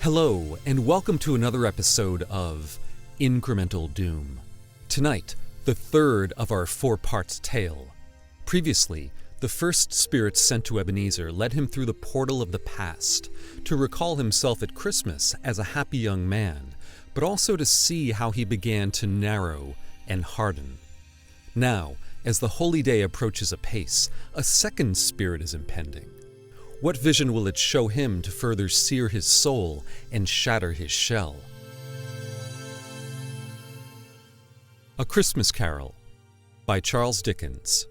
Hello, and welcome to another episode of Incremental Doom. Tonight, the third of our four-part tale. Previously, the first spirit sent to Ebenezer led him through the portal of the past to recall himself at Christmas as a happy young man, but also to see how he began to narrow and harden. Now, as the holy day approaches apace, a second spirit is impending. What vision will it show him to further sear his soul and shatter his shell? A Christmas Carol by Charles Dickens.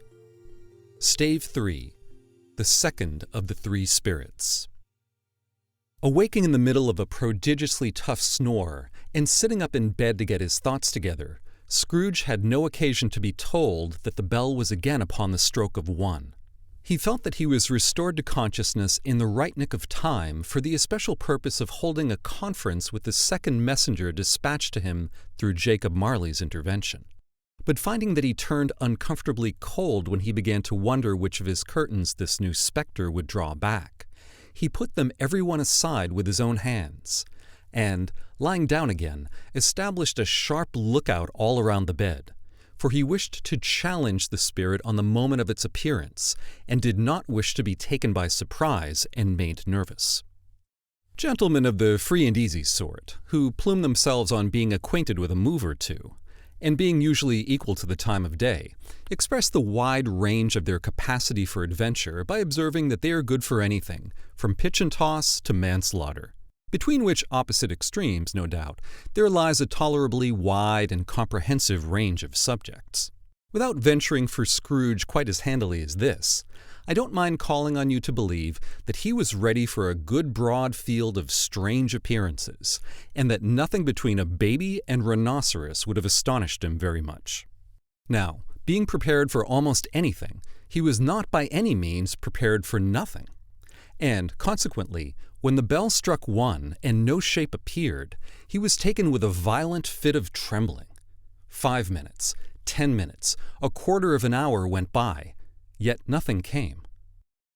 Stave 3, the second of the three spirits. Awaking in the middle of a prodigiously tough snore and sitting up in bed to get his thoughts together, Scrooge had no occasion to be told that the bell was again upon the stroke of 1. He felt that he was restored to consciousness in the right nick of time for the especial purpose of holding a conference with the second messenger dispatched to him through Jacob Marley's intervention. But finding that he turned uncomfortably cold when he began to wonder which of his curtains this new spectre would draw back, he put them every one aside with his own hands, and, lying down again, established a sharp lookout all around the bed, for he wished to challenge the spirit on the moment of its appearance, and did not wish to be taken by surprise and made nervous. Gentlemen of the free and easy sort, who plume themselves on being acquainted with a move or two, and being usually equal to the time of day, express the wide range of their capacity for adventure by observing that they are good for anything, from pitch and toss to manslaughter. Between which opposite extremes, no doubt, there lies a tolerably wide and comprehensive range of subjects. Without venturing for Scrooge quite as handily as this, I don't mind calling on you to believe that he was ready for a good broad field of strange appearances, and that nothing between a baby and rhinoceros would have astonished him very much. Now, being prepared for almost anything, he was not by any means prepared for nothing. And, consequently, when the bell struck 1 and no shape appeared, he was taken with a violent fit of trembling. 5 minutes, 10 minutes, a quarter of an hour went by, yet nothing came.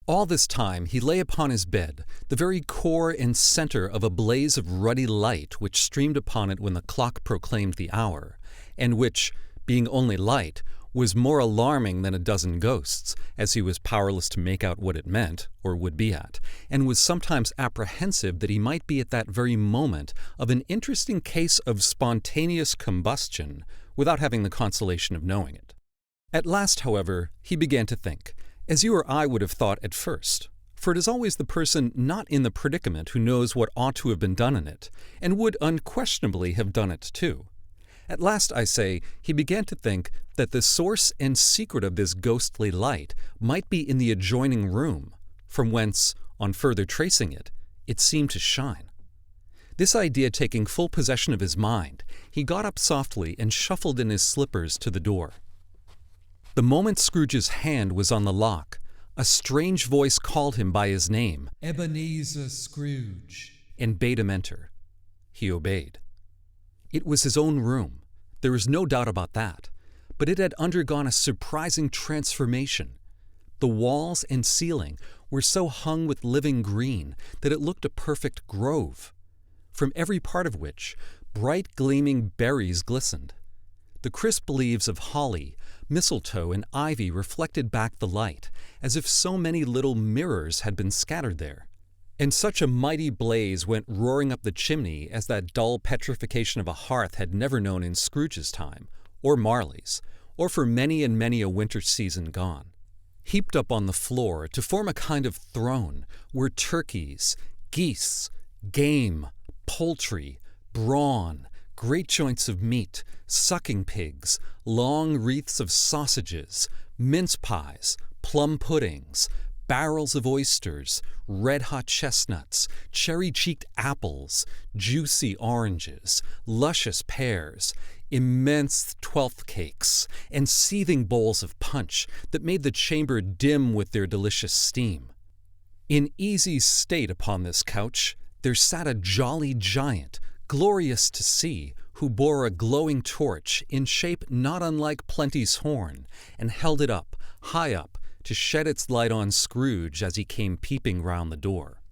All this time he lay upon his bed, the very core and center of a blaze of ruddy light which streamed upon it when the clock proclaimed the hour, and which, being only light, was more alarming than a dozen ghosts, as he was powerless to make out what it meant, or would be at, and was sometimes apprehensive that he might be at that very moment of an interesting case of spontaneous combustion, without having the consolation of knowing it. At last, however, he began to think, as you or I would have thought at first, for it is always the person not in the predicament who knows what ought to have been done in it, and would unquestionably have done it too. At last, I say, he began to think that the source and secret of this ghostly light might be in the adjoining room, from whence, on further tracing it, it seemed to shine. This idea taking full possession of his mind, he got up softly and shuffled in his slippers to the door. The moment Scrooge's hand was on the lock, a strange voice called him by his name, Ebenezer Scrooge, and bade him enter. He obeyed. It was his own room, there was no doubt about that, but it had undergone a surprising transformation. The walls and ceiling were so hung with living green that it looked a perfect grove, from every part of which bright gleaming berries glistened. The crisp leaves of holly, mistletoe, and ivy reflected back the light, as if so many little mirrors had been scattered there. And such a mighty blaze went roaring up the chimney as that dull petrification of a hearth had never known in Scrooge's time, or Marley's, or for many and many a winter season gone. Heaped up on the floor to form a kind of throne were turkeys, geese, game, poultry, brawn, great joints of meat, sucking pigs, long wreaths of sausages, mince pies, plum puddings, barrels of oysters, red-hot chestnuts, cherry-cheeked apples, juicy oranges, luscious pears, immense twelfth cakes, and seething bowls of punch that made the chamber dim with their delicious steam. In easy state upon this couch there sat a jolly giant, glorious to see, who bore a glowing torch in shape not unlike Plenty's horn, and held it up, high up, to shed its light on Scrooge as he came peeping round the door.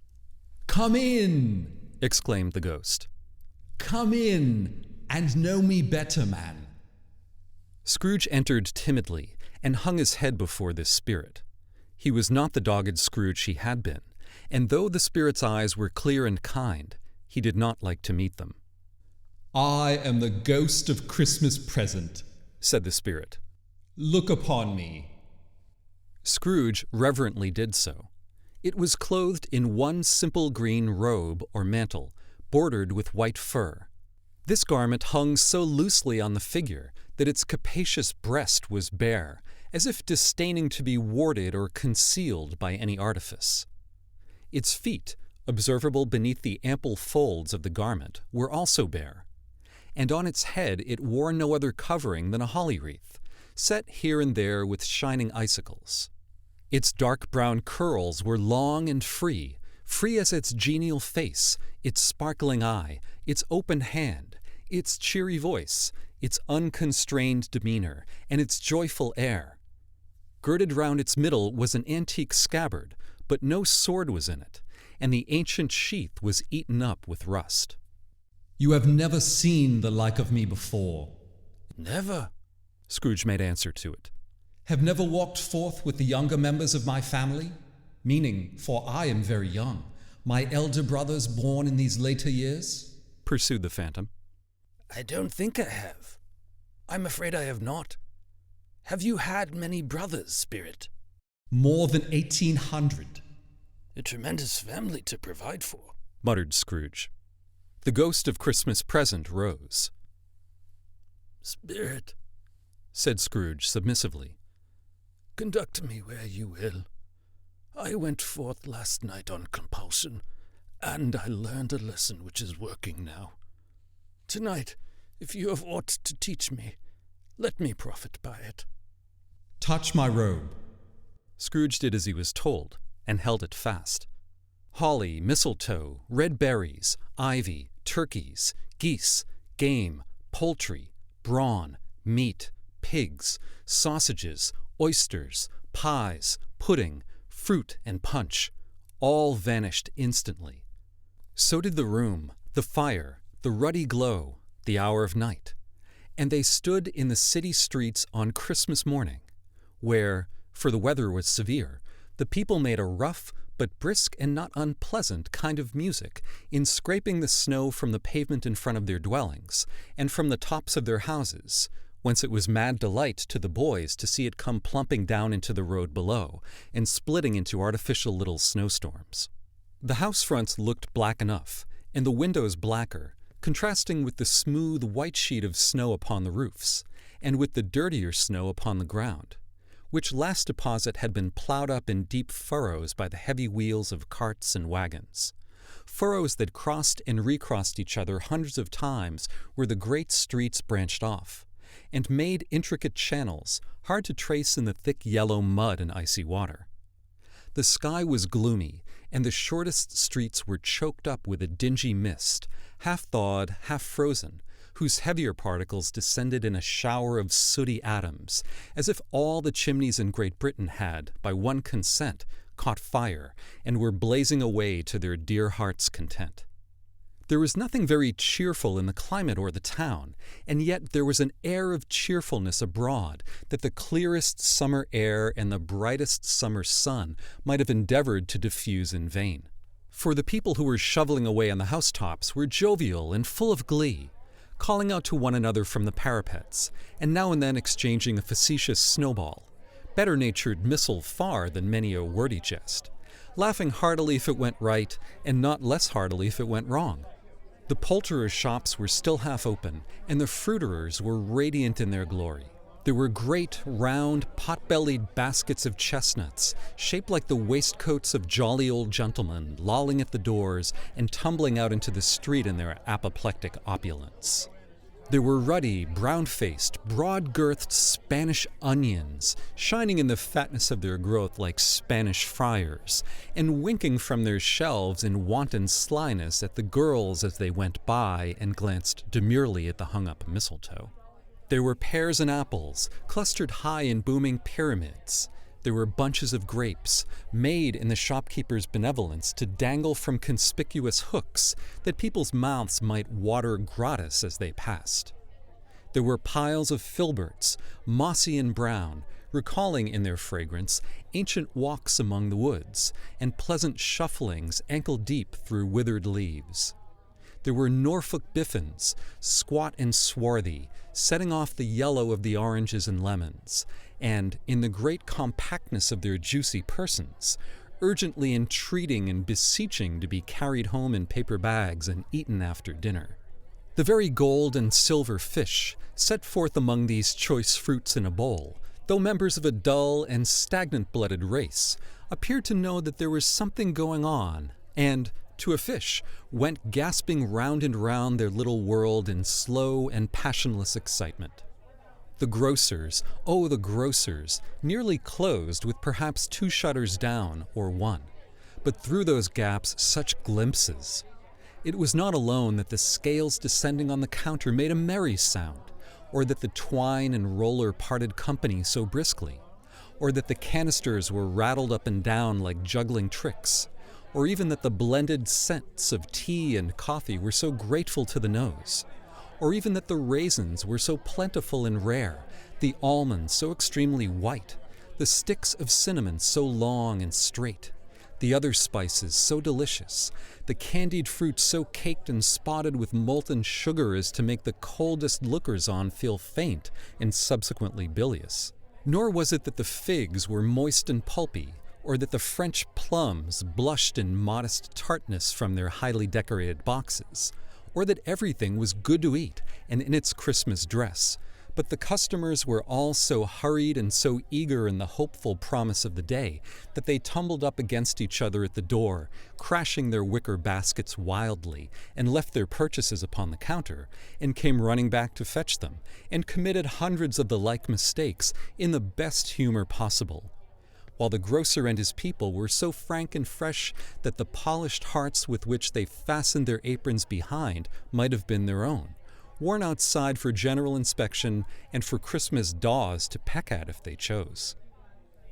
"Come in, exclaimed the ghost. Come in and know me better, man. Scrooge entered timidly and hung his head before this spirit. He was not the dogged Scrooge he had been, and though the spirit's eyes were clear and kind, he did not like to meet them. I am the ghost of Christmas present, said the spirit. Look upon me. Scrooge reverently did so. It was clothed in one simple green robe or mantle, bordered with white fur. This garment hung so loosely on the figure that its capacious breast was bare, as if disdaining to be warded or concealed by any artifice. Its feet, observable beneath the ample folds of the garment, were also bare, and on its head it wore no other covering than a holly wreath, set here and there with shining icicles. Its dark brown curls were long and free as its genial face, its sparkling eye, its open hand, its cheery voice, its unconstrained demeanor, and its joyful air. Girded round its middle was an antique scabbard, but no sword was in it, and the ancient sheath was eaten up with rust. You have never seen the like of me before. Never, Scrooge made answer to it. Have never walked forth with the younger members of my family? Meaning, for I am very young, my elder brothers born in these later years? Pursued the phantom. I don't think I have. I'm afraid I have not. Have you had many brothers, Spirit? More than 1,800. A tremendous family to provide for, muttered Scrooge. The ghost of Christmas present rose. Spirit, said Scrooge submissively, conduct me where you will. I went forth last night on compulsion, and I learned a lesson which is working now. Tonight, if you have aught to teach me, let me profit by it. Touch my robe. Scrooge did as he was told, and held it fast. Holly, mistletoe, red berries, ivy, turkeys, geese, game, poultry, brawn, meat, pigs, sausages, oysters, pies, pudding, fruit, and punch, all vanished instantly. So did the room, the fire, the ruddy glow, the hour of night. And they stood in the city streets on Christmas morning, where, for the weather was severe, the people made a rough but brisk and not unpleasant kind of music in scraping the snow from the pavement in front of their dwellings and from the tops of their houses, whence it was mad delight to the boys to see it come plumping down into the road below and splitting into artificial little snowstorms. The house fronts looked black enough, and the windows blacker, contrasting with the smooth white sheet of snow upon the roofs, and with the dirtier snow upon the ground, which last deposit had been plowed up in deep furrows by the heavy wheels of carts and wagons, furrows that crossed and recrossed each other hundreds of times where the great streets branched off, and made intricate channels hard to trace in the thick yellow mud and icy water. The sky was gloomy, and the shortest streets were choked up with a dingy mist, half-thawed, half-frozen, whose heavier particles descended in a shower of sooty atoms, as if all the chimneys in Great Britain had, by one consent, caught fire, and were blazing away to their dear hearts' content. There was nothing very cheerful in the climate or the town, and yet there was an air of cheerfulness abroad that the clearest summer air and the brightest summer sun might have endeavored to diffuse in vain. For the people who were shoveling away on the housetops were jovial and full of glee, calling out to one another from the parapets, and now and then exchanging a facetious snowball, better-natured missile far than many a wordy jest, laughing heartily if it went right, and not less heartily if it went wrong. The poulterers' shops were still half open, and the fruiterers were radiant in their glory. There were great, round, pot-bellied baskets of chestnuts, shaped like the waistcoats of jolly old gentlemen, lolling at the doors and tumbling out into the street in their apoplectic opulence. There were ruddy, brown-faced, broad-girthed Spanish onions, shining in the fatness of their growth like Spanish friars, and winking from their shelves in wanton slyness at the girls as they went by and glanced demurely at the hung-up mistletoe. There were pears and apples, clustered high in booming pyramids, There were bunches of grapes, made in the shopkeeper's benevolence to dangle from conspicuous hooks that people's mouths might water gratis as they passed. There were piles of filberts, mossy and brown, recalling in their fragrance ancient walks among the woods and pleasant shufflings ankle-deep through withered leaves. There were Norfolk biffins, squat and swarthy, setting off the yellow of the oranges and lemons, and, in the great compactness of their juicy persons, urgently entreating and beseeching to be carried home in paper bags and eaten after dinner. The very gold and silver fish, set forth among these choice fruits in a bowl, though members of a dull and stagnant-blooded race, appeared to know that there was something going on, and, to a fish, went gasping round and round their little world in slow and passionless excitement. The grocers, oh, the grocers, nearly closed with perhaps 2 shutters down, or 1, but through those gaps such glimpses. It was not alone that the scales descending on the counter made a merry sound, or that the twine and roller parted company so briskly, or that the canisters were rattled up and down like juggling tricks, or even that the blended scents of tea and coffee were so grateful to the nose, or even that the raisins were so plentiful and rare, the almonds so extremely white, the sticks of cinnamon so long and straight, the other spices so delicious, the candied fruit so caked and spotted with molten sugar as to make the coldest lookers-on feel faint and subsequently bilious. Nor was it that the figs were moist and pulpy, or that the French plums blushed in modest tartness from their highly decorated boxes, or that everything was good to eat and in its Christmas dress, but the customers were all so hurried and so eager in the hopeful promise of the day that they tumbled up against each other at the door, crashing their wicker baskets wildly, and left their purchases upon the counter, and came running back to fetch them, and committed hundreds of the like mistakes in the best humor possible, while the grocer and his people were so frank and fresh that the polished hearts with which they fastened their aprons behind might have been their own, worn outside for general inspection and for Christmas daws to peck at if they chose.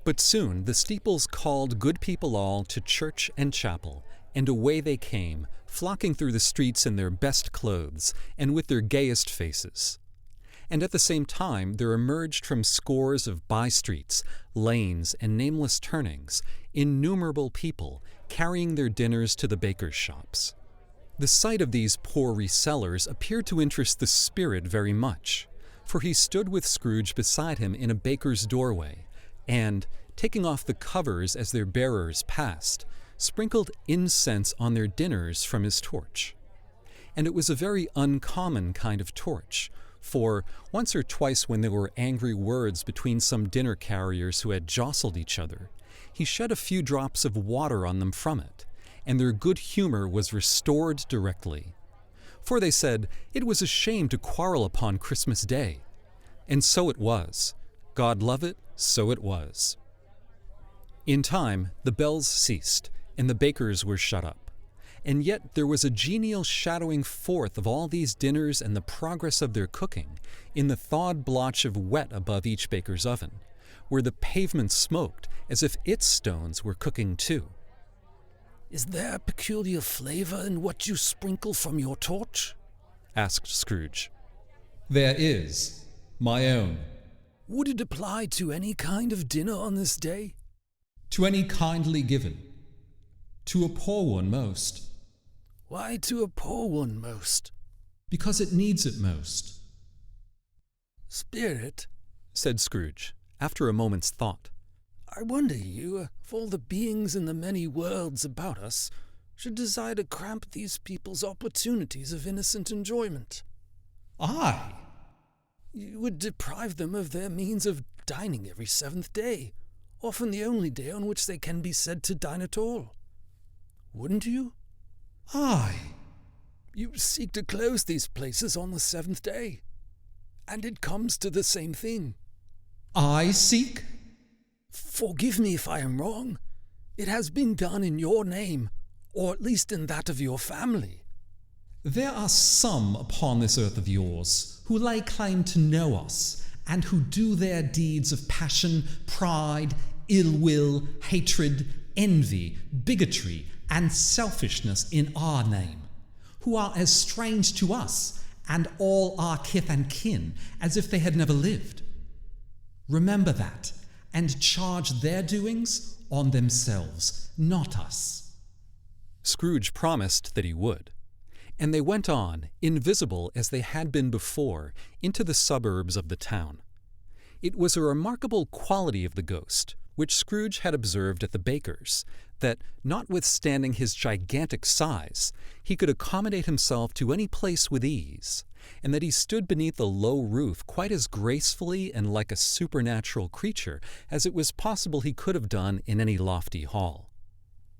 But soon the steeples called good people all to church and chapel, and away they came, flocking through the streets in their best clothes and with their gayest faces. And at the same time there emerged from scores of by-streets, lanes, and nameless turnings innumerable people carrying their dinners to the bakers' shops. The sight of these poor resellers appeared to interest the spirit very much, for he stood with Scrooge beside him in a baker's doorway, and, taking off the covers as their bearers passed, sprinkled incense on their dinners from his torch. And it was a very uncommon kind of torch, for once or twice when there were angry words between some dinner carriers who had jostled each other, he shed a few drops of water on them from it, and their good humor was restored directly. For they said it was a shame to quarrel upon Christmas Day. And so it was. God love it, so it was. In time, the bells ceased, and the bakers were shut up. And yet there was a genial shadowing forth of all these dinners and the progress of their cooking in the thawed blotch of wet above each baker's oven, where the pavement smoked as if its stones were cooking too. "Is there a peculiar flavor in what you sprinkle from your torch?" asked Scrooge. "There is. My own." "Would it apply to any kind of dinner on this day?" "To any kindly given. To a poor one most." "Why to a poor one most?" "Because it needs it most." "Spirit," said Scrooge, after a moment's thought, "I wonder you, of all the beings in the many worlds about us, should desire to cramp these people's opportunities of innocent enjoyment." "I?" "You would deprive them of their means of dining every 7th day, often the only day on which they can be said to dine at all. Wouldn't you?" "I?" "You seek to close these places on the 7th day, and it comes to the same thing." "I seek?" "Forgive me if I am wrong. It has been done in your name, or at least in that of your family." "There are some upon this earth of yours who lay claim to know us, and who do their deeds of passion, pride, ill will, hatred, envy, bigotry, and selfishness in our name, who are as strange to us and all our kith and kin as if they had never lived. Remember that, and charge their doings on themselves, not us." Scrooge promised that he would, and they went on, invisible as they had been before, into the suburbs of the town. It was a remarkable quality of the ghost, which Scrooge had observed at the baker's, that, notwithstanding his gigantic size, he could accommodate himself to any place with ease, and that he stood beneath a low roof quite as gracefully and like a supernatural creature as it was possible he could have done in any lofty hall.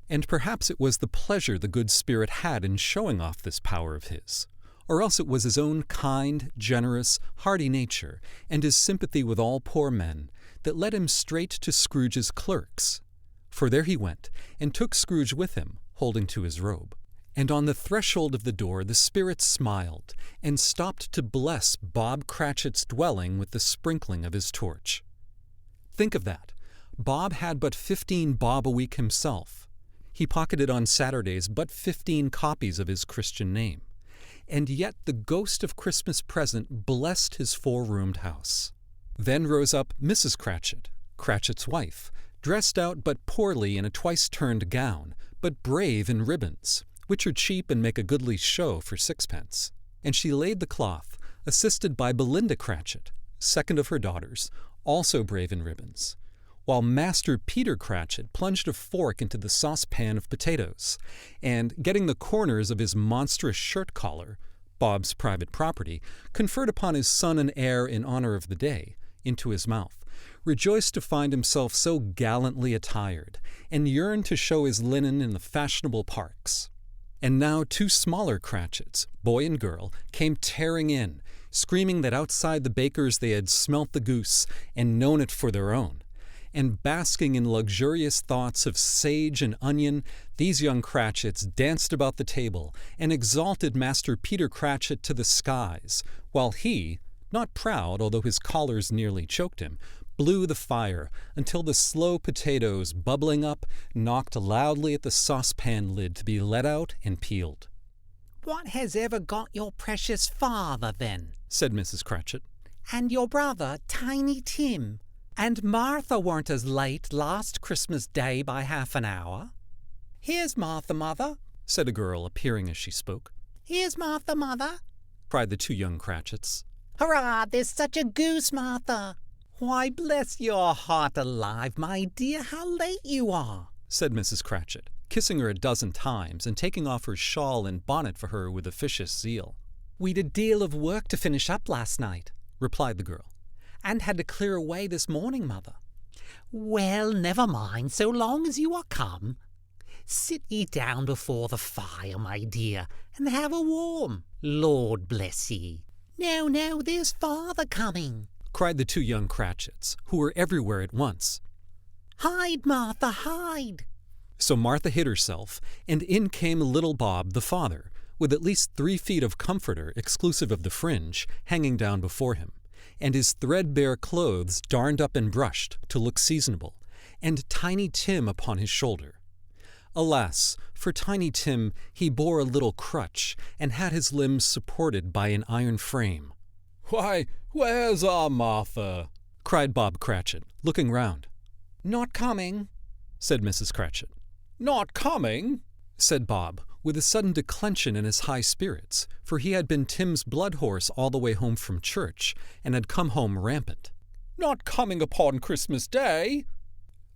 And perhaps it was the pleasure the good spirit had in showing off this power of his, or else it was his own kind, generous, hearty nature, and his sympathy with all poor men, that led him straight to Scrooge's clerks. For there he went, and took Scrooge with him, holding to his robe. And on the threshold of the door the spirit smiled, and stopped to bless Bob Cratchit's dwelling with the sprinkling of his torch. Think of that. Bob had but 15 bob a week himself. He pocketed on Saturdays but 15 copies of his Christian name. And yet the ghost of Christmas present blessed his 4-roomed house. Then rose up Mrs. Cratchit, Cratchit's wife, dressed out but poorly in a twice-turned gown, but brave in ribbons, which are cheap and make a goodly show for 6pence. And she laid the cloth, assisted by Belinda Cratchit, second of her daughters, also brave in ribbons, while Master Peter Cratchit plunged a fork into the saucepan of potatoes, and, getting the corners of his monstrous shirt collar, Bob's private property, conferred upon his son and heir in honor of the day, into his mouth, rejoiced to find himself so gallantly attired, and yearned to show his linen in the fashionable parks. And now 2 smaller Cratchits, boy and girl, came tearing in, screaming that outside the baker's they had smelt the goose and known it for their own. And basking in luxurious thoughts of sage and onion, these young Cratchits danced about the table and exalted Master Peter Cratchit to the skies, while he, not proud, although his collars nearly choked him, blew the fire until the slow potatoes, bubbling up, knocked loudly at the saucepan lid to be let out and peeled. "What has ever got your precious father, then?" said Mrs. Cratchit. "And your brother, Tiny Tim? And Martha weren't as late last Christmas Day by half an hour?" "Here's Martha, mother," said a girl, appearing as she spoke. "Here's Martha, mother," cried the 2 young Cratchits. "Hurrah, there's such a goose, Martha." "Why, bless your heart alive, my dear, how late you are," said Mrs. Cratchit, kissing her a dozen times and taking off her shawl and bonnet for her with officious zeal. "We'd a deal of work to finish up last night," replied the girl. "and had to clear away this morning, mother." "Well, never mind, so long as you are come. Sit ye down before the fire, my dear, and have a warm. Lord bless ye. Now, there's father coming," cried the 2 young Cratchits, who were everywhere at once. "Hide, Martha, hide." So Martha hid herself, and in came little Bob, the father, with at least 3 feet of comforter, exclusive of the fringe, hanging down before him, and his threadbare clothes darned up and brushed to look seasonable, and Tiny Tim upon his shoulder. Alas, for Tiny Tim he bore a little crutch, and had his limbs supported by an iron frame. "Why, where's our Martha?" cried Bob Cratchit, looking round. "Not coming," said Mrs. Cratchit. "Not coming?" said Bob, with a sudden declension in his high spirits, for he had been Tim's blood horse all the way home from church, and had come home rampant. "Not coming upon Christmas Day?"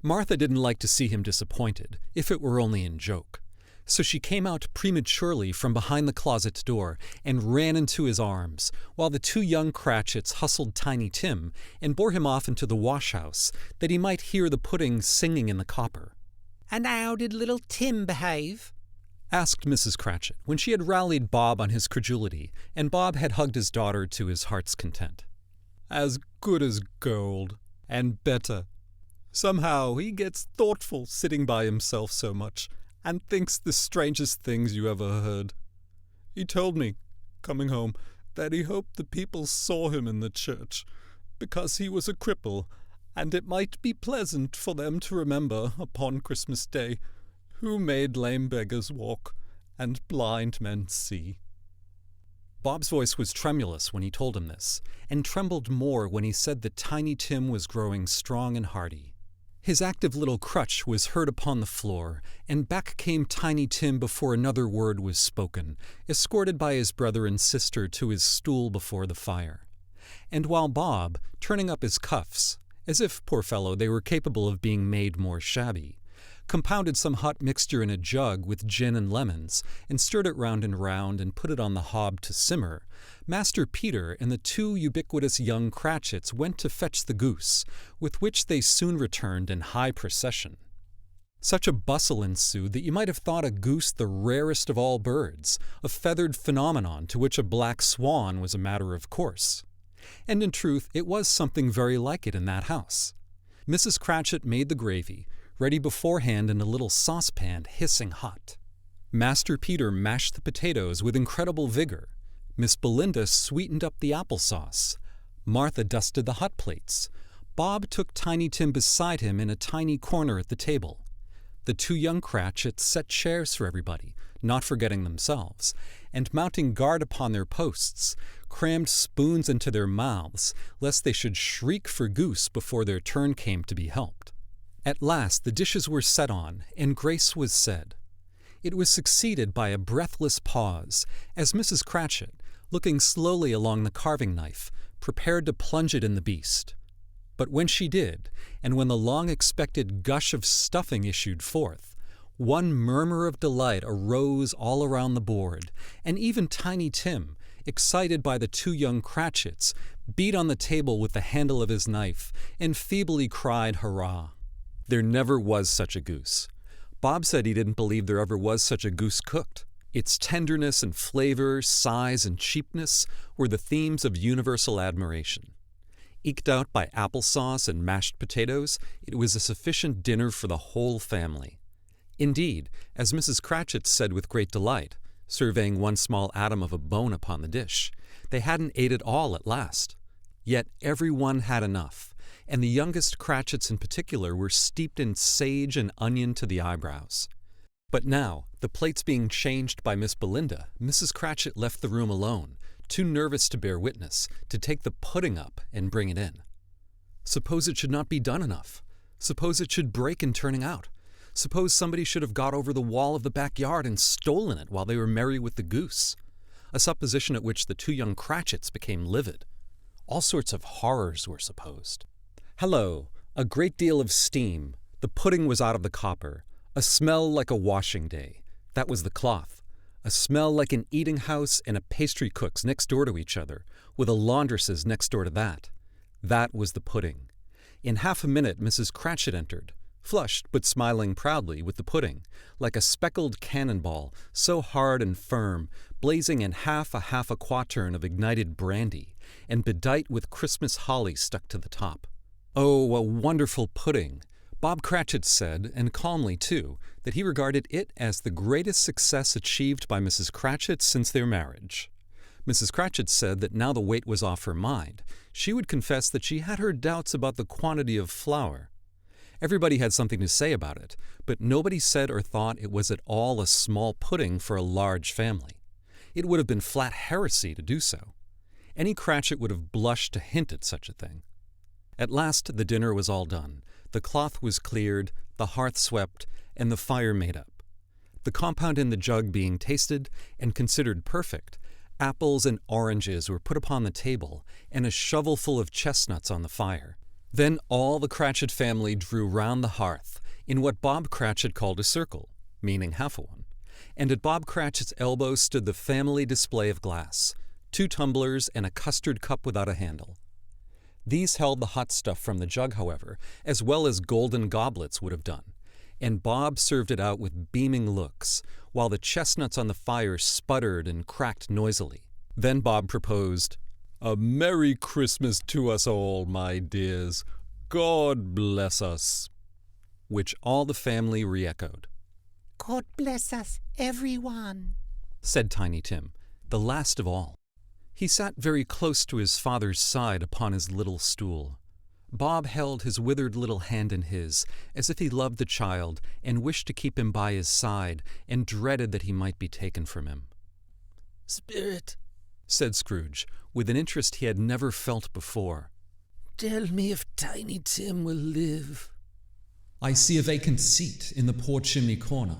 Martha didn't like to see him disappointed, if it were only in joke. So she came out prematurely from behind the closet door and ran into his arms, while the 2 young Cratchits hustled Tiny Tim and bore him off into the wash-house, that he might hear the pudding singing in the copper. "And how did little Tim behave?" asked Mrs. Cratchit, when she had rallied Bob on his credulity, and Bob had hugged his daughter to his heart's content. "As good as gold, and better. Somehow he gets thoughtful sitting by himself so much, and thinks the strangest things you ever heard. He told me, coming home, that he hoped the people saw him in the church, because he was a cripple, and it might be pleasant for them to remember upon Christmas Day who made lame beggars walk and blind men see. Bob's voice was tremulous when he told him this, and trembled more when he said that Tiny Tim was growing strong and hearty. His active little crutch was heard upon the floor, and back came Tiny Tim before another word was spoken, escorted by his brother and sister to his stool before the fire. And while Bob, turning up his cuffs, as if, poor fellow, they were capable of being made more shabby, compounded some hot mixture in a jug with gin and lemons, and stirred it round and round and put it on the hob to simmer, Master Peter and the two ubiquitous young Cratchits went to fetch the goose, with which they soon returned in high procession. Such a bustle ensued that you might have thought a goose the rarest of all birds, a feathered phenomenon to which a black swan was a matter of course. And in truth it was something very like it in that house. Mrs. Cratchit made the gravy, ready beforehand in a little saucepan hissing hot. Master Peter mashed the potatoes with incredible vigor. Miss Belinda sweetened up the applesauce. Martha dusted the hot plates. Bob took Tiny Tim beside him in a tiny corner at the table. The two young Cratchits set chairs for everybody, not forgetting themselves, and mounting guard upon their posts, crammed spoons into their mouths, lest they should shriek for goose before their turn came to be helped. At last the dishes were set on, and grace was said. It was succeeded by a breathless pause, as Mrs. Cratchit, looking slowly along the carving knife, prepared to plunge it in the beast. But when she did, and when the long-expected gush of stuffing issued forth, one murmur of delight arose all around the board, and even Tiny Tim, excited by the two young Cratchits, beat on the table with the handle of his knife, and feebly cried hurrah. There never was such a goose. Bob said he didn't believe there ever was such a goose cooked. Its tenderness and flavor, size and cheapness were the themes of universal admiration. Eked out by applesauce and mashed potatoes, it was a sufficient dinner for the whole family. Indeed, as Mrs. Cratchit said with great delight, surveying one small atom of a bone upon the dish, they hadn't ate it all at last. Yet every one had enough, and the youngest Cratchits in particular were steeped in sage and onion to the eyebrows. But now, the plates being changed by Miss Belinda, Mrs. Cratchit left the room alone, too nervous to bear witness, to take the pudding up and bring it in. Suppose it should not be done enough? Suppose it should break in turning out? Suppose somebody should have got over the wall of the backyard and stolen it while they were merry with the goose? A supposition at which the two young Cratchits became livid. All sorts of horrors were supposed. Hello! A great deal of steam. The pudding was out of the copper. A smell like a washing day. That was the cloth. A smell like an eating house and a pastry cook's next door to each other, with a laundress's next door to that. That was the pudding. In half a minute Mrs. Cratchit entered, flushed but smiling proudly with the pudding, like a speckled cannonball, so hard and firm, blazing in half a quatern of ignited brandy, and bedight with Christmas holly stuck to the top. Oh, a wonderful pudding! Bob Cratchit said, and calmly too, that he regarded it as the greatest success achieved by Mrs. Cratchit since their marriage. Mrs. Cratchit said that now the weight was off her mind, she would confess that she had her doubts about the quantity of flour. Everybody had something to say about it, but nobody said or thought it was at all a small pudding for a large family. It would have been flat heresy to do so. Any Cratchit would have blushed to hint at such a thing. At last the dinner was all done. The cloth was cleared, the hearth swept, and the fire made up. The compound in the jug being tasted and considered perfect, apples and oranges were put upon the table, and a shovelful of chestnuts on the fire. Then all the Cratchit family drew round the hearth, in what Bob Cratchit called a circle, meaning half a one, and at Bob Cratchit's elbow stood the family display of glass, 2 tumblers and a custard cup without a handle. These held the hot stuff from the jug, however, as well as golden goblets would have done, and Bob served it out with beaming looks, while the chestnuts on the fire sputtered and cracked noisily. Then Bob proposed, "A Merry Christmas to us all, my dears. God bless us," which all the family re-echoed. God bless us, everyone, said Tiny Tim, the last of all. He sat very close to his father's side upon his little stool. Bob held his withered little hand in his, as if he loved the child and wished to keep him by his side and dreaded that he might be taken from him. "Spirit," said Scrooge, with an interest he had never felt before, "tell me if Tiny Tim will live." I see a vacant seat in the poor chimney corner,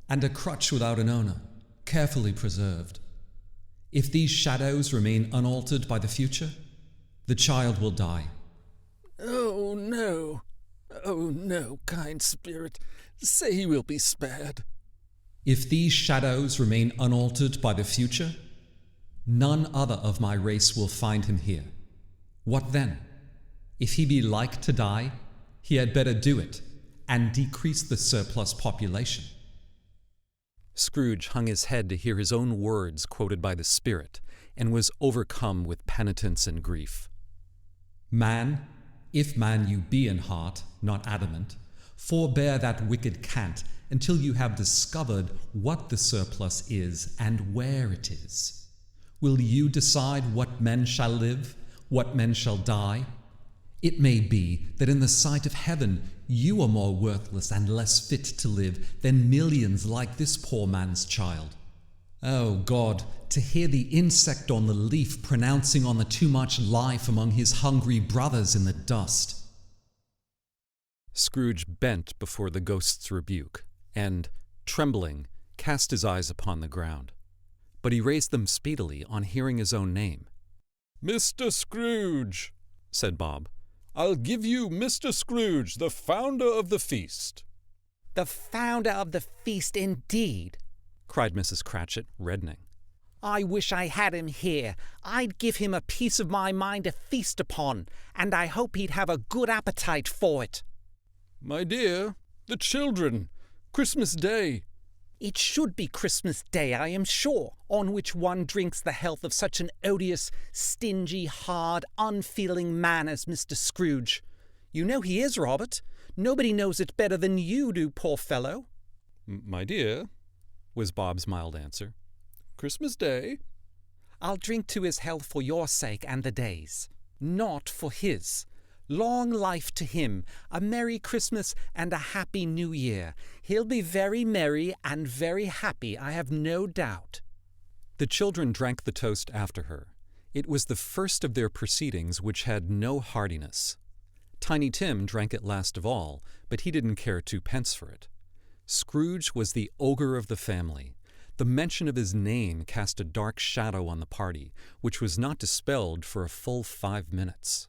and a crutch without an owner, carefully preserved. If these shadows remain unaltered by the future, the child will die. "Oh, no. Oh, no, kind spirit. Say he will be spared." If these shadows remain unaltered by the future, none other of my race will find him here. What then? If he be like to die, he had better do it, and decrease the surplus population. Scrooge hung his head to hear his own words quoted by the Spirit, and was overcome with penitence and grief. Man, if man you be in heart, not adamant, forbear that wicked cant until you have discovered what the surplus is and where it is. Will you decide what men shall live, what men shall die? It may be that in the sight of heaven you are more worthless and less fit to live than millions like this poor man's child. Oh God, to hear the insect on the leaf pronouncing on the too much life among his hungry brothers in the dust. Scrooge bent before the ghost's rebuke, and, trembling, cast his eyes upon the ground. But he raised them speedily on hearing his own name. "Mr. Scrooge," said Bob. "I'll give you Mr. Scrooge, the founder of the feast." The founder of the feast, indeed, cried Mrs. Cratchit, reddening. I wish I had him here. I'd give him a piece of my mind to feast upon, and I hope he'd have a good appetite for it. "My dear, the children, Christmas Day." It should be Christmas Day, I am sure, on which one drinks the health of such an odious, stingy, hard, unfeeling man as Mr. Scrooge. You know he is, Robert. Nobody knows it better than you do, poor fellow. "My dear," was Bob's mild answer, "Christmas Day." I'll drink to his health for your sake and the day's, not for his. Long life to him, a Merry Christmas and a Happy New Year. He'll be very merry and very happy, I have no doubt. The children drank the toast after her. It was the first of their proceedings which had no heartiness. Tiny Tim drank it last of all, but he didn't care 2 pence for it. Scrooge was the ogre of the family. The mention of his name cast a dark shadow on the party, which was not dispelled for a full 5 minutes.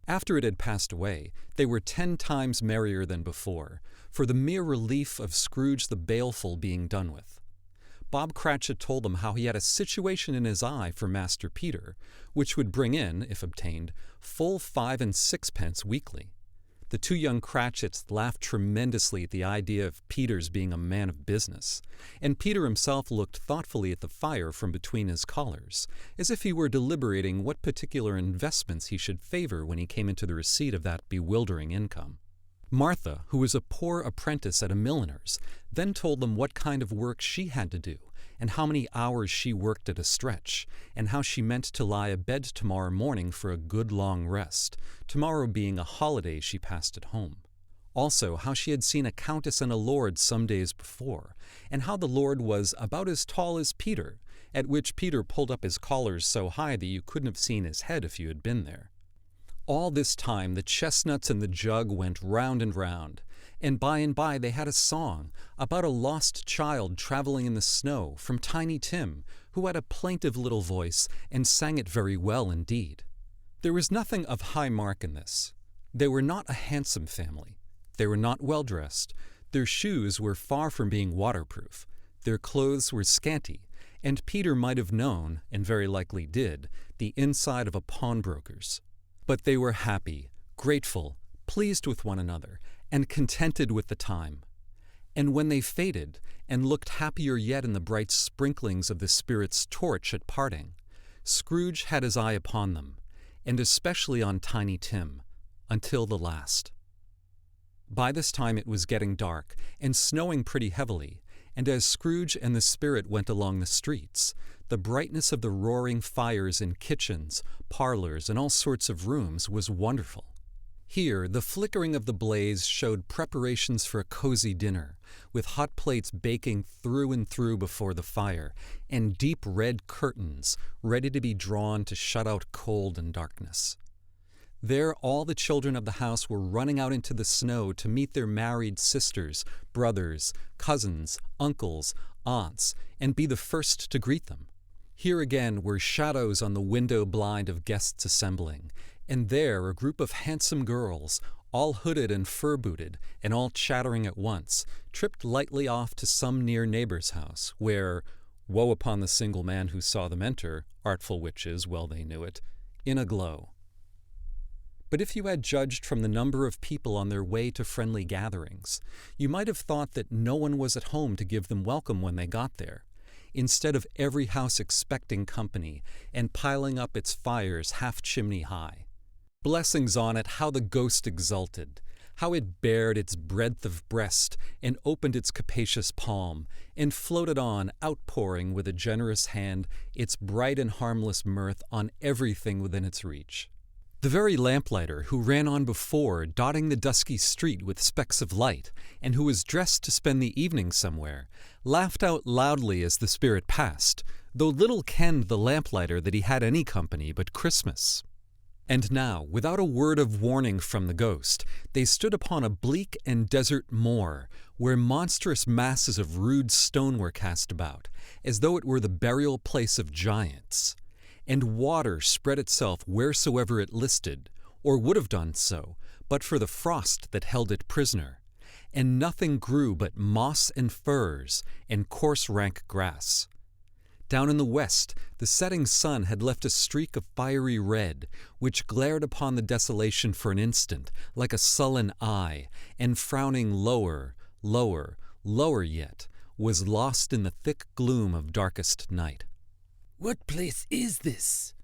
After it had passed away, they were 10 times merrier than before, for the mere relief of Scrooge the Baleful being done with. Bob Cratchit told them how he had a situation in his eye for Master Peter, which would bring in, if obtained, full 5 and 6 pence weekly. The 2 young Cratchits laughed tremendously at the idea of Peter's being a man of business, and Peter himself looked thoughtfully at the fire from between his collars, as if he were deliberating what particular investments he should favor when he came into the receipt of that bewildering income. Martha, who was a poor apprentice at a milliner's, then told them what kind of work she had to do, and how many hours she worked at a stretch, and how she meant to lie abed tomorrow morning for a good long rest, tomorrow being a holiday she passed at home. Also, how she had seen a countess and a lord some days before, and how the lord was about as tall as Peter, at which Peter pulled up his collars so high that you couldn't have seen his head if you had been there. All this time the chestnuts and the jug went round and round, and by they had a song about a lost child traveling in the snow from Tiny Tim, who had a plaintive little voice and sang it very well indeed. There was nothing of high mark in this. They were not a handsome family. They were not well dressed. Their shoes were far from being waterproof. Their clothes were scanty, and Peter might have known, and very likely did, the inside of a pawnbroker's. But they were happy, grateful, pleased with one another, and contented with the time. And when they faded, and looked happier yet in the bright sprinklings of the Spirit's torch at parting, Scrooge had his eye upon them, and especially on Tiny Tim, until the last. By this time it was getting dark, and snowing pretty heavily, and as Scrooge and the Spirit went along the streets, the brightness of the roaring fires in kitchens, parlors, and all sorts of rooms was wonderful. Here, the flickering of the blaze showed preparations for a cozy dinner, with hot plates baking through and through before the fire, and deep red curtains ready to be drawn to shut out cold and darkness. There, all the children of the house were running out into the snow to meet their married sisters, brothers, cousins, uncles, aunts, and be the first to greet them. Here again were shadows on the window blind of guests assembling, and there a group of handsome girls, all hooded and fur-booted, and all chattering at once, tripped lightly off to some near neighbor's house, where, woe upon the single man who saw them enter, artful witches, well they knew it, in a glow. But if you had judged from the number of people on their way to friendly gatherings, you might have thought that no one was at home to give them welcome when they got there, instead of every house expecting company and piling up its fires half-chimney high. Blessings on it, how the ghost exulted, how it bared its breadth of breast and opened its capacious palm, and floated on, outpouring with a generous hand its bright and harmless mirth on everything within its reach. The very lamplighter who ran on before, dotting the dusky street with specks of light, and who was dressed to spend the evening somewhere, laughed out loudly as the spirit passed, though little kenned the lamplighter that he had any company but Christmas. And now, without a word of warning from the ghost, they stood upon a bleak and desert moor, where monstrous masses of rude stone were cast about, as though it were the burial place of giants. And water spread itself wheresoever it listed, or would have done so, but for the frost that held it prisoner. And nothing grew but moss and furze, and coarse rank grass. Down in the west, the setting sun had left a streak of fiery red, which glared upon the desolation for an instant, like a sullen eye, and frowning lower, lower, lower yet, was lost in the thick gloom of darkest night. "What place is this?"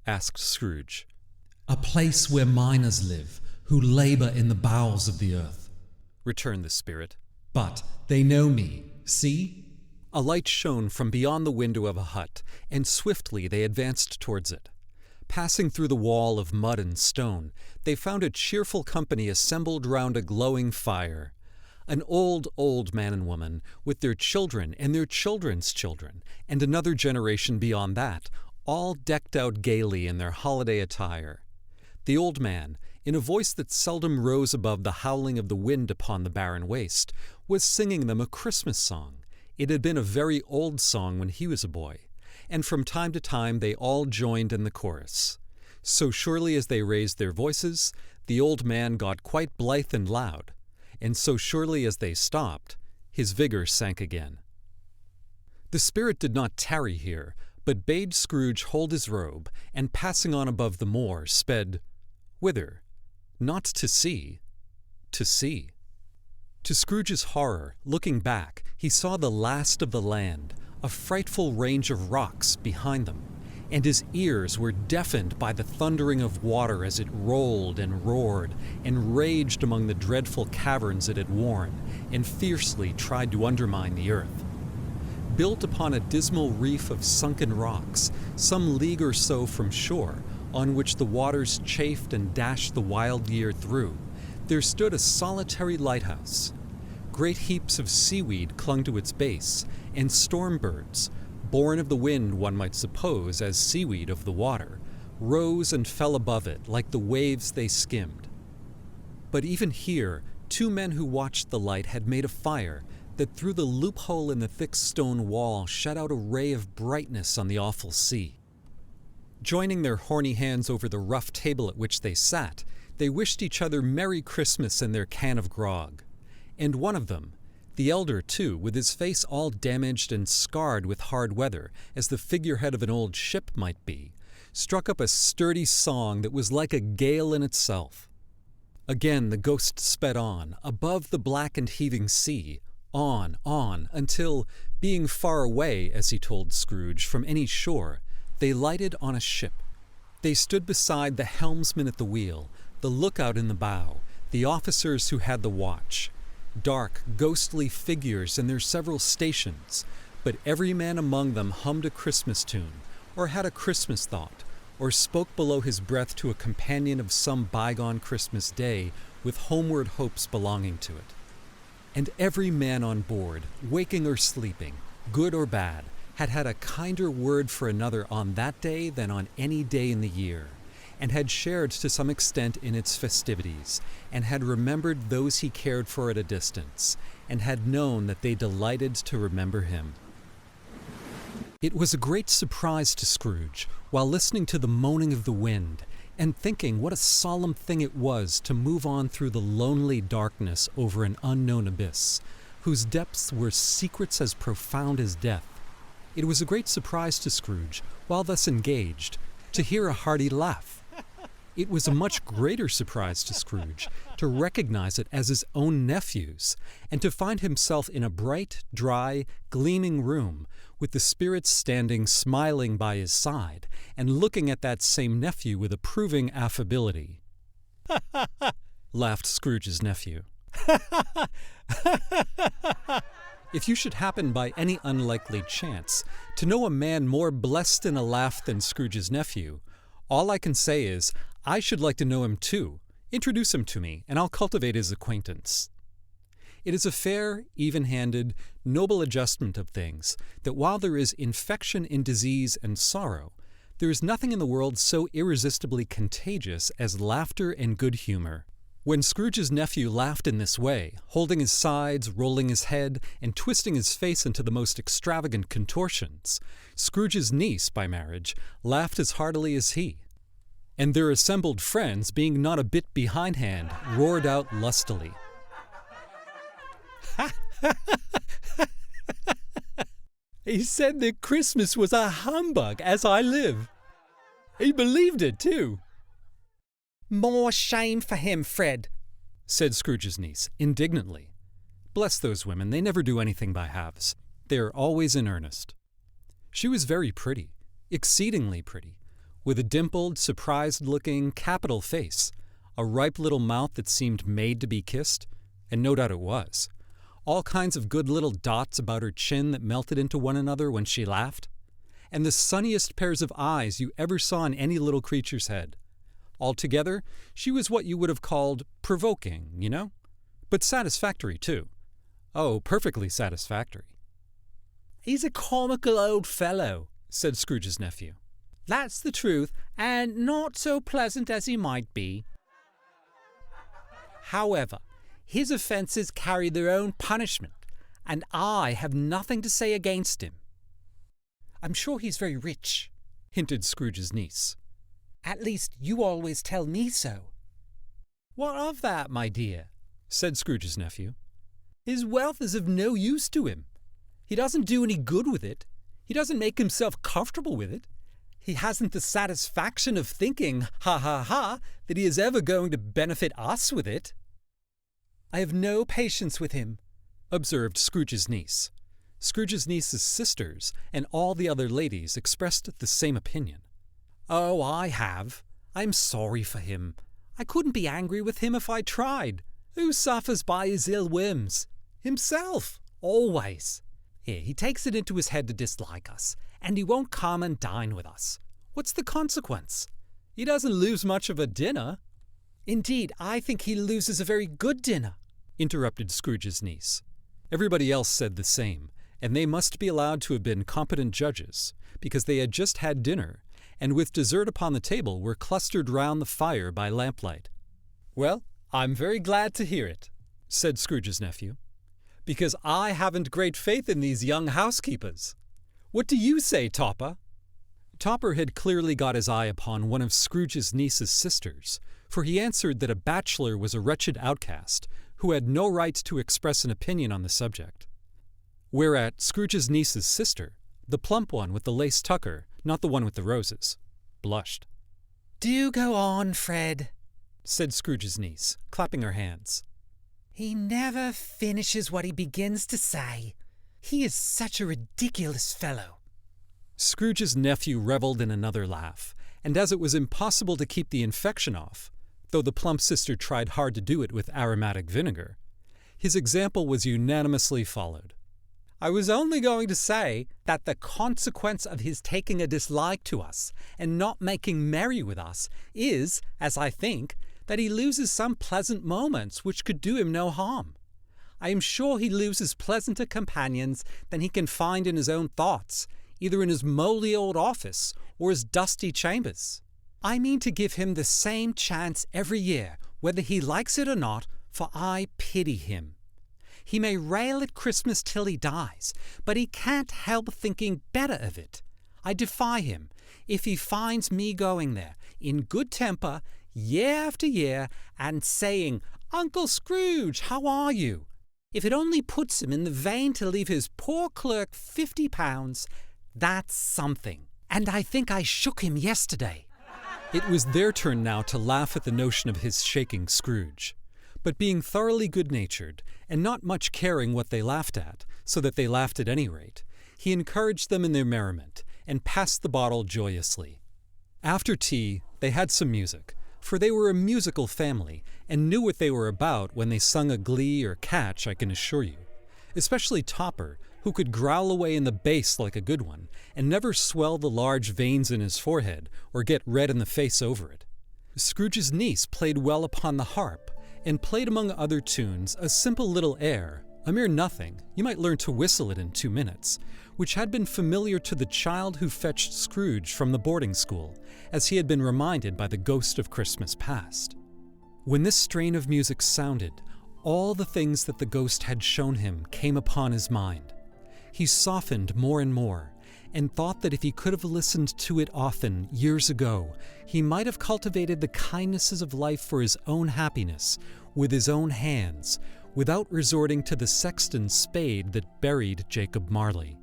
asked Scrooge. "A place where miners live, who labor in the bowels of the earth," returned the spirit. "But they know me. See?" A light shone from beyond the window of a hut, and swiftly they advanced towards it. Passing through the wall of mud and stone, they found a cheerful company assembled round a glowing fire. An old man and woman, with their children and their children's children, and another generation beyond that, all decked out gaily in their holiday attire. The old man, in a voice that seldom rose above the howling of the wind upon the barren waste, was singing them a Christmas song. It had been a very old song when he was a boy, and from time to time they all joined in the chorus. So surely as they raised their voices, the old man got quite blithe and loud, and so surely as they stopped, his vigor sank again. The spirit did not tarry here, but bade Scrooge hold his robe, and passing on above the moor, sped, whither? Not to see, to see. To Scrooge's horror, looking back, he saw the last of the land, a frightful range of rocks behind them, and his ears were deafened by the thundering of water as it rolled and roared and raged among the dreadful caverns it had worn, and fiercely tried to undermine the earth. Built upon a dismal reef of sunken rocks, some league or so from shore, on which the waters chafed and dashed the wild year through, there stood a solitary lighthouse. Great heaps of seaweed clung to its base, and storm birds, born of the wind one might suppose as seaweed of the water, rose and fell above it like the waves they skimmed. But even here, two men who watched the light had made a fire that through the loophole in the thick stone wall shed out a ray of brightness on the awful sea. Joining their horny hands over the rough table at which they sat, they wished each other Merry Christmas and their can of grog. And one of them, the elder too, with his face all damaged and scarred with hard weather, as the figurehead of an old ship might be, struck up a sturdy song that was like a gale in itself. Again the ghost sped on, above the black and heaving sea, on, until, being far away, as he told Scrooge, from any shore, they lighted on a ship. They stood beside the helmsman at the wheel, the lookout in the bow, the officers who had the watch. Dark, ghostly figures in their several stations, but every man among them hummed a Christmas tune, or had a Christmas thought, or spoke below his breath to a companion of some bygone Christmas day with homeward hopes belonging to it. And every man on board, waking or sleeping, good or bad, had had a kinder word for another on that day than on any day in the year, and had shared to some extent in its festivities, and had remembered those he cared for at a distance, and had known that they delighted to remember him. It was a great surprise to Scrooge, while listening to the moaning of the wind, and thinking what a solemn thing it was to move on through the lonely darkness over an unknown abyss, whose depths were secrets as profound as death. It was a great surprise to Scrooge, while thus engaged, to hear a hearty laugh. It was a much greater surprise to Scrooge to recognize it as his own nephew's, and to find himself in a bright, dry, gleaming room, with the spirits standing smiling by his side, and looking at that same nephew with approving affability. Laughed Scrooge's nephew. If you should happen by any unlikely chance to know a man more blessed in a laugh than Scrooge's nephew, all I can say is, I should like to know him too. Introduce him to me, and I'll cultivate his acquaintance. It is a fair, even-handed, noble adjustment of things that while there is infection in disease and sorrow, there is nothing in the world so irresistibly contagious as laughter and good humor. When Scrooge's nephew laughed in this way, holding his sides, rolling his head, and twisting his face into the most extravagant contortions, Scrooge's niece, by marriage, laughed as heartily as he. And their assembled friends, being not a bit behindhand, roared out lustily. He said that Christmas was a humbug, as I live. He believed it, too. More shame for him, Fred, said Scrooge's niece, indignantly. Bless those women, they never do anything by halves. They are always in earnest. She was very pretty, exceedingly pretty, with a dimpled, surprised-looking, capital face, a ripe little mouth that seemed made to be kissed, and no doubt it was, all kinds of good little dots about her chin that melted into one another when she laughed, and the sunniest pairs of eyes you ever saw in any little creature's head. Altogether, she was what you would have called provoking, you know? But satisfactory, too. Oh, perfectly satisfactory. He's a comical old fellow, said Scrooge's nephew. That's the truth, and not so pleasant as he might be. However, his offences carry their own punishment, and I have nothing to say against him. I'm sure he's very rich, hinted Scrooge's niece. At least you always tell me so. What of that, my dear? Said Scrooge's nephew. His wealth is of no use to him. He doesn't do any good with it. He doesn't make himself comfortable with it. He hasn't the satisfaction of thinking, ha ha ha, that he is ever going to benefit us with it. I have no patience with him, observed Scrooge's niece. Scrooge's niece's sisters and all the other ladies expressed the same opinion. Oh, I have. I'm sorry for him. I couldn't be angry with him if I tried. Who suffers by his ill whims? Himself, always. Here, he takes it into his head to dislike us, and he won't come and dine with us. What's the consequence? He doesn't lose much of a dinner. Indeed, I think he loses a very good dinner, interrupted Scrooge's niece. Everybody else said the same, and they must be allowed to have been competent judges, because they had just had dinner, and with dessert upon the table were clustered round the fire by lamplight. Well, I'm very glad to hear it, said Scrooge's nephew, because I haven't great faith in these young housekeepers. What do you say, Topper? Topper had clearly got his eye upon one of Scrooge's niece's sisters, for he answered that a bachelor was a wretched outcast who had no right to express an opinion on the subject. Whereat Scrooge's niece's sister, the plump one with the lace tucker, not the one with the roses, blushed. Do go on, Fred, said Scrooge's niece, clapping her hands. He never finishes what he begins to say. He is such a ridiculous fellow. Scrooge's nephew revelled in another laugh, and as it was impossible to keep the infection off, though the plump sister tried hard to do it with aromatic vinegar, his example was unanimously followed. I was only going to say that the consequence of his taking a dislike to us and not making merry with us is, as I think, that he loses some pleasant moments which could do him no harm. I am sure he loses pleasanter companions than he can find in his own thoughts, either in his mouldy old office or his dusty chambers. I mean to give him the same chance every year, whether he likes it or not, for I pity him. He may rail at Christmas till he dies, but he can't help thinking better of it. I defy him, if he finds me going there, in good temper, year after year, and saying, "Uncle Scrooge, how are you?" If it only puts him in the vein to leave his poor clerk £50, that's something. And I think I shook him yesterday. It was their turn now to laugh at the notion of his shaking Scrooge. But being thoroughly good-natured, and not much caring what they laughed at, so that they laughed at any rate, he encouraged them in their merriment, and passed the bottle joyously. After tea, they had some music, for they were a musical family, and knew what they were about when they sung a glee or catch, I can assure you. Especially Topper, who could growl away in the bass like a good one, and never swell the large veins in his forehead, or get red in the face over it. Scrooge's niece played well upon the harp, and played among other tunes a simple little air, a mere nothing, you might learn to whistle it in 2 minutes, which had been familiar to the child who fetched Scrooge from the boarding school, as he had been reminded by the ghost of Christmas past. When this strain of music sounded, all the things that the ghost had shown him came upon his mind. He softened more and more, and thought that if he could have listened to it often, years ago, he might have cultivated the kindnesses of life for his own happiness, with his own hands, without resorting to the sexton's spade that buried Jacob Marley.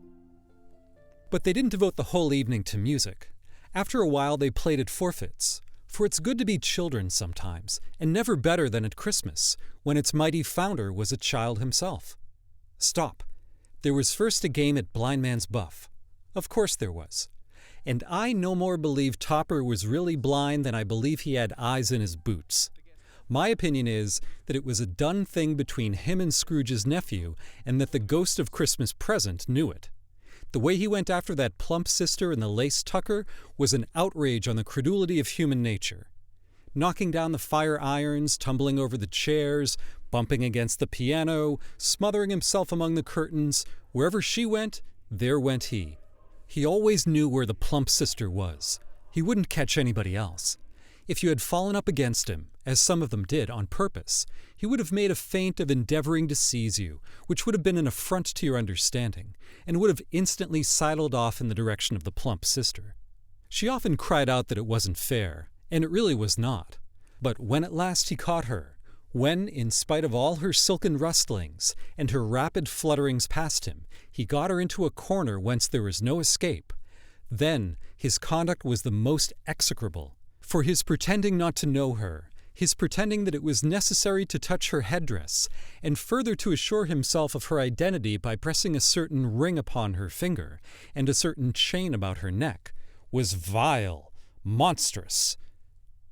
But they didn't devote the whole evening to music. After a while they played at forfeits, for it's good to be children sometimes, and never better than at Christmas, when its mighty founder was a child himself. Stop. There was first a game at Blind Man's Buff. Of course there was. And I no more believe Topper was really blind than I believe he had eyes in his boots. My opinion is that it was a done thing between him and Scrooge's nephew, and that the ghost of Christmas Present knew it. The way he went after that plump sister in the lace tucker was an outrage on the credulity of human nature. Knocking down the fire irons, tumbling over the chairs, bumping against the piano, smothering himself among the curtains, wherever she went, there went he. He always knew where the plump sister was. He wouldn't catch anybody else. If you had fallen up against him, as some of them did on purpose, he would have made a feint of endeavoring to seize you, which would have been an affront to your understanding, and would have instantly sidled off in the direction of the plump sister. She often cried out that it wasn't fair, and it really was not. But when at last he caught her, when, in spite of all her silken rustlings and her rapid flutterings past him, he got her into a corner whence there was no escape, then his conduct was the most execrable. For his pretending not to know her, his pretending that it was necessary to touch her headdress, and further to assure himself of her identity by pressing a certain ring upon her finger, and a certain chain about her neck, was vile, monstrous.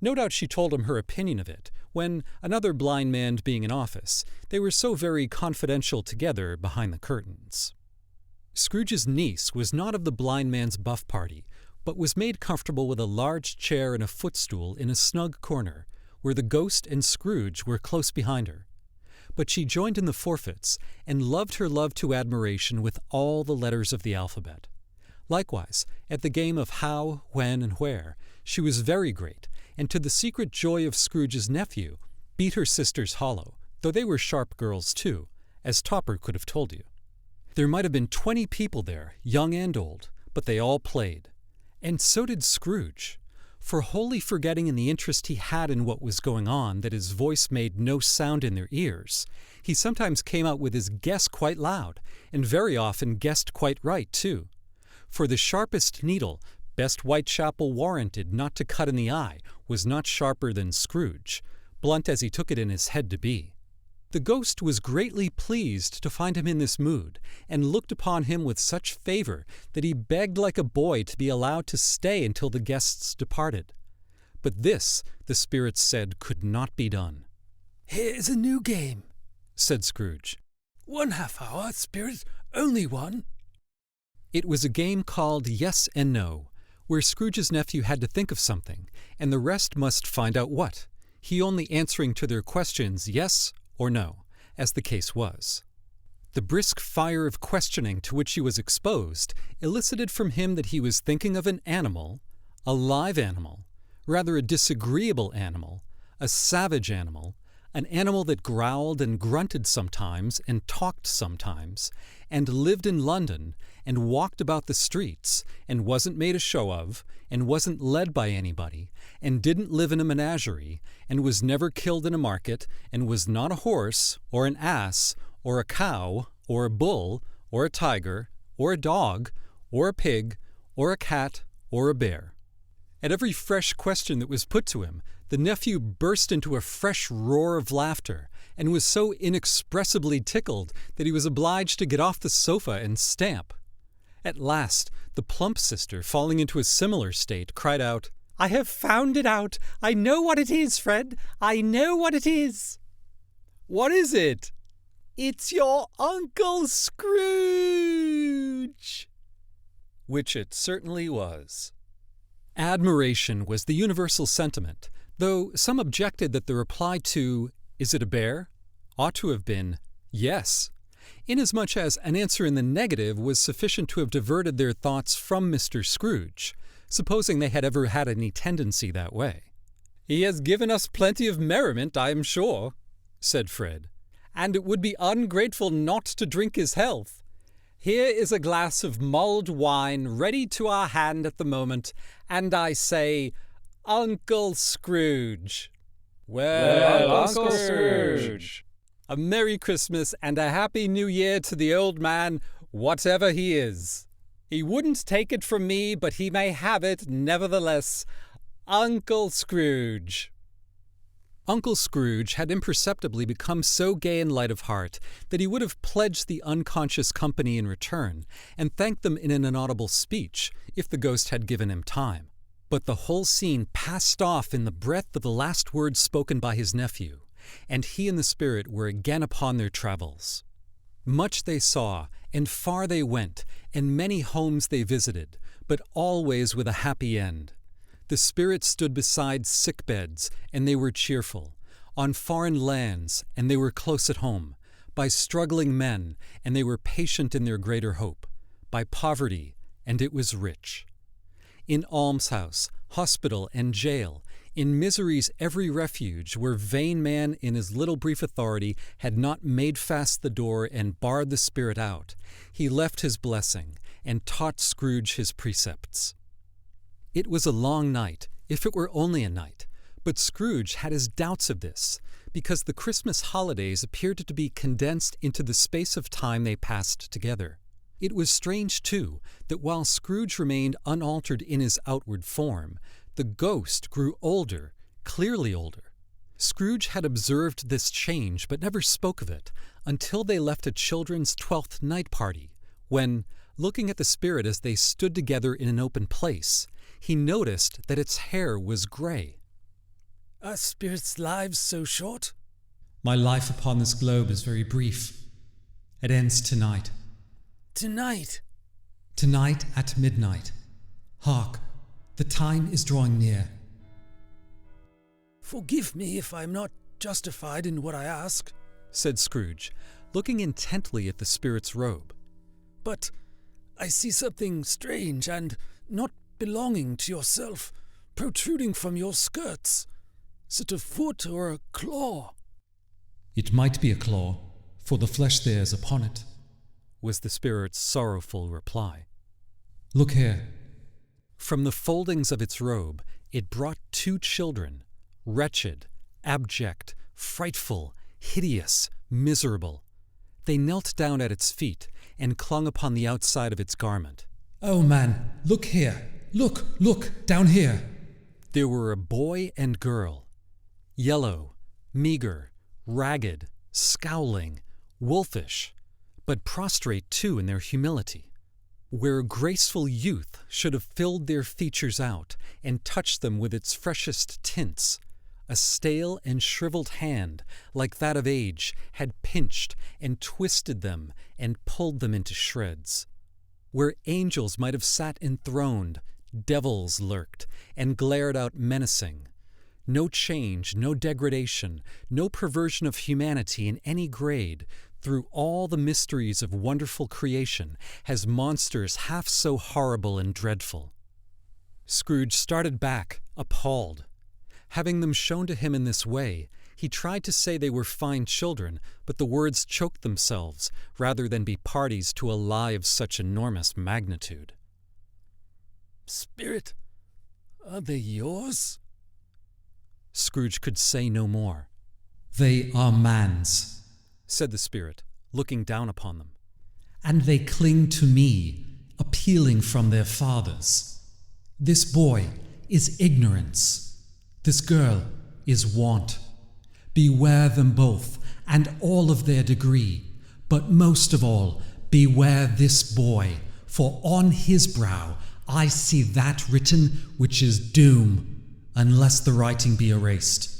No doubt she told him her opinion of it, when, another blind man being in office, they were so very confidential together behind the curtains. Scrooge's niece was not of the blind man's buff party, but was made comfortable with a large chair and a footstool in a snug corner, where the ghost and Scrooge were close behind her. But she joined in the forfeits, and loved her love to admiration with all the letters of the alphabet. Likewise, at the game of how, when, and where, she was very great, and to the secret joy of Scrooge's nephew, beat her sisters hollow, though they were sharp girls too, as Topper could have told you. There might have been 20 people there, young and old, but they all played. And so did Scrooge, for wholly forgetting in the interest he had in what was going on that his voice made no sound in their ears, he sometimes came out with his guess quite loud, and very often guessed quite right too. For the sharpest needle, best Whitechapel warranted not to cut in the eye, was not sharper than Scrooge, blunt as he took it in his head to be. The ghost was greatly pleased to find him in this mood, and looked upon him with such favor that he begged like a boy to be allowed to stay until the guests departed. But this, the spirits said, could not be done. "Here's a new game," said Scrooge. "1/2 hour, spirit, Only one? It was a game called Yes and No, where Scrooge's nephew had to think of something, and the rest must find out what, he only answering to their questions yes or no, as the case was. The brisk fire of questioning to which he was exposed elicited from him that he was thinking of an animal, a live animal, rather a disagreeable animal, a savage animal, an animal that growled and grunted sometimes and talked sometimes, and lived in London, and walked about the streets, and wasn't made a show of, and wasn't led by anybody, and didn't live in a menagerie, and was never killed in a market, and was not a horse, or an ass, or a cow, or a bull, or a tiger, or a dog, or a pig, or a cat, or a bear. At every fresh question that was put to him, the nephew burst into a fresh roar of laughter, and was so inexpressibly tickled that he was obliged to get off the sofa and stamp. At last, the plump sister, falling into a similar state, cried out, "I have found it out! I know what it is, Fred! I know what it is!" "What is it?" "It's your Uncle Scrooge!" Which it certainly was. Admiration was the universal sentiment, though some objected that the reply to, "Is it a bear?" ought to have been, "Yes," inasmuch as an answer in the negative was sufficient to have diverted their thoughts from Mr. Scrooge, supposing they had ever had any tendency that way. "He has given us plenty of merriment, I am sure," said Fred, "and it would be ungrateful not to drink his health. Here is a glass of mulled wine ready to our hand at the moment, and I say, Uncle Scrooge." Well, Uncle Scrooge. "A Merry Christmas and a Happy New Year to the old man, whatever he is. He wouldn't take it from me, but he may have it, nevertheless. Uncle Scrooge." Uncle Scrooge had imperceptibly become so gay and light of heart that he would have pledged the unconscious company in return, and thanked them in an inaudible speech, if the ghost had given him time. But the whole scene passed off in the breath of the last words spoken by his nephew, and he and the spirit were again upon their travels. Much they saw, and far they went, and many homes they visited, but always with a happy end. The spirit stood beside sick beds, and they were cheerful, on foreign lands, and they were close at home, by struggling men, and they were patient in their greater hope, by poverty, and it was rich. In almshouse, hospital, and jail, in misery's every refuge, where vain man in his little brief authority had not made fast the door and barred the spirit out, he left his blessing, and taught Scrooge his precepts. It was a long night, if it were only a night, but Scrooge had his doubts of this, because the Christmas holidays appeared to be condensed into the space of time they passed together. It was strange, too, that while Scrooge remained unaltered in his outward form, the ghost grew older, clearly older. Scrooge had observed this change, but never spoke of it, until they left a children's 12th night party, when, looking at the spirit as they stood together in an open place, he noticed that its hair was gray. "Are spirits' lives so short?" My life upon this globe is very brief. It ends tonight. "Tonight?" Tonight at midnight. Hark, the time is drawing near. "Forgive me if I am not justified in what I ask," said Scrooge, looking intently at the spirit's robe. "but I see something strange and not belonging to yourself protruding from your skirts. Is it a foot or a claw?" It might be a claw, for the flesh there is upon it, was the spirit's sorrowful reply. Look here. From the foldings of its robe, it brought 2 children, wretched, abject, frightful, hideous, miserable. They knelt down at its feet and clung upon the outside of its garment. Oh man, look here. Look, down here. There were a boy and girl, yellow, meager, ragged, scowling, wolfish, but prostrate too in their humility. Where graceful youth should have filled their features out and touched them with its freshest tints, A stale and shriveled hand, like that of age, had pinched and twisted them and pulled them into shreds. Where angels might have sat enthroned, devils lurked and glared out menacing. No change, no degradation, no perversion of humanity in any grade, through all the mysteries of wonderful creation, has monsters half so horrible and dreadful. Scrooge started back, appalled. Having them shown to him in this way, he tried to say they were fine children, but the words choked themselves rather than be parties to a lie of such enormous magnitude. "Spirit, are they yours?" Scrooge could say no more. They are man's, said the spirit, looking down upon them. and they cling to me, appealing from their fathers. This boy is ignorance. This girl is want. Beware them both, and all of their degree, but most of all, beware this boy, for on his brow I see that written which is doom, unless the writing be erased.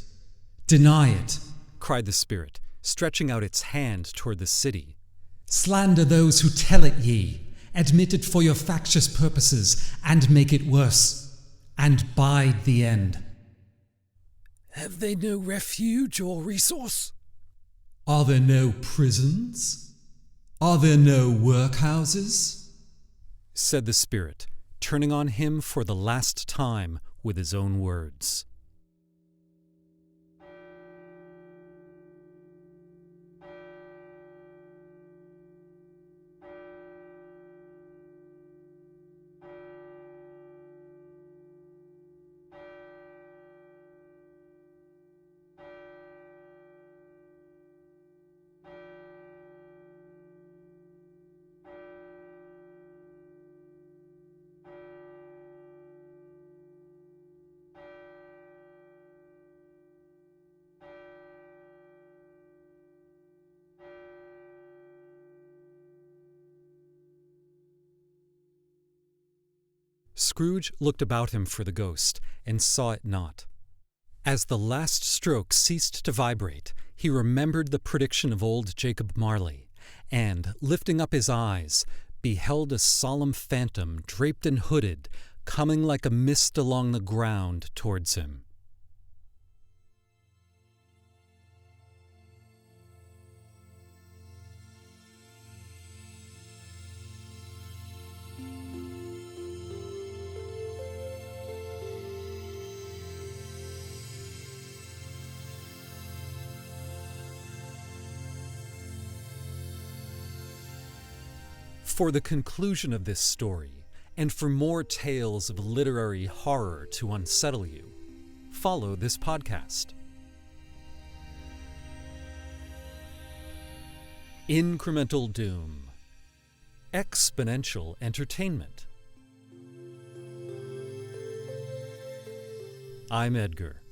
Deny it, cried the spirit, stretching out its hand toward the city. Slander those who tell it ye, admit it for your factious purposes, and make it worse, and bide the end. Have they no refuge or resource? Are there no prisons? Are there no workhouses? Said the spirit, turning on him for the last time with his own words. Scrooge looked about him for the ghost, and saw it not. As the last stroke ceased to vibrate, he remembered the prediction of old Jacob Marley, and, lifting up his eyes, beheld a solemn phantom, draped and hooded, coming like a mist along the ground towards him. For the conclusion of this story, and for more tales of literary horror to unsettle you, follow this podcast. Incremental Doom. Exponential Entertainment. I'm Edgar.